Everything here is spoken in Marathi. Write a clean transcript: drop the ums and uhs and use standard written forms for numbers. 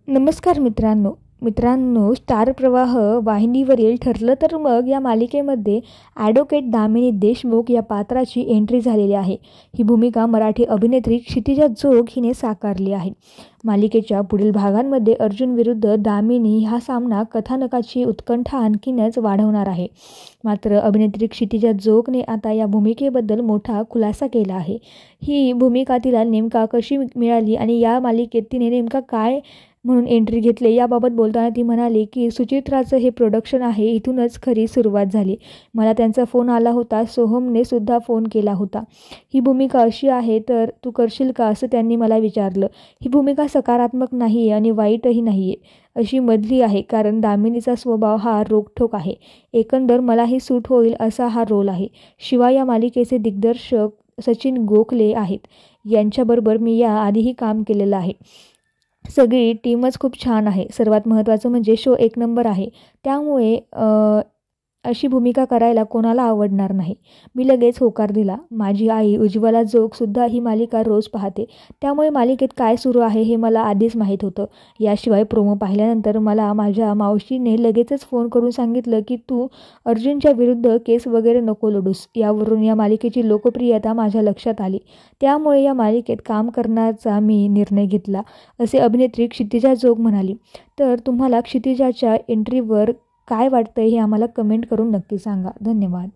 नमस्कार मित्रांनो स्टार प्रवाह वाहिनीवरील ठरलं तर मग या मालिकेमध्ये ॲडव्होकेट दामिनी देशमुख या पात्राची एंट्री झालेली आहे। ही भूमिका मराठी अभिनेत्री क्षितिजा जोग हिने साकारली आहे। मालिकेच्या पुढील भागांमध्ये अर्जुन विरुद्ध दामिनी हा सामना कथानकाची उत्कंठा आणखीनच वाढवणार आहे। मात्र अभिनेत्री क्षितिजा जोगने आता या भूमिकेबद्दल मोठा खुलासा केला आहे। ही भूमिका तिला नेमका कशी मिळाली आणि या मालिकेत तिने नेमका काय म्हणून एंट्री घेतली याबाबत बोलताना ती म्हणाली की सुचित्राचं हे प्रोडक्शन आहे, इथूनच खरी सुरुवात झाली। मला त्यांचा फोन आला होता, सोहमने सुद्धा फोन केला होता। ही भूमिका अशी आहे तर तू करशील का असं त्यांनी मला विचारलं। ही भूमिका सकारात्मक नाही आहे आणि वाईटही नाही आहे, अशी मधली आहे, कारण दामिनीचा स्वभाव हा रोखठोक आहे। एकंदर मलाही सूट होईल असा हा रोल आहे। शिवाय या मालिकेचे दिग्दर्शक सचिन गोखले आहेत, यांच्याबरोबर मी या आधीही काम केलेलं आहे। सगळी टीमच खूप छान आहे। सर्वात महत्त्वाचं म्हणजे शो एक नंबर आहे, त्यामुळे अशी भूमिका करायला कोणाला आवडणार नाही। मी लगेच होकार दिला। माझी आई उज्ज्वला जोगसुद्धा ही मालिका रोज पाहते, त्यामुळे मालिकेत काय सुरू आहे हे मला आधीच माहीत होतं। याशिवाय प्रोमो पाहिल्यानंतर मला माझ्या मावशीने लगेचच फोन करून सांगितलं की तू अर्जुनच्या विरुद्ध केस वगैरे नको लढूस। यावरून या मालिकेची लोकप्रियता माझ्या लक्षात आली, त्यामुळे या मालिकेत काम करण्याचा मी निर्णय घेतला, असे अभिनेत्री क्षितिजा जोग म्हणाली। तर तुम्हाला क्षितिजाच्या एंट्रीवर काय वाटतंय हे आम्हाला कमेंट करून नक्की सांगा। धन्यवाद।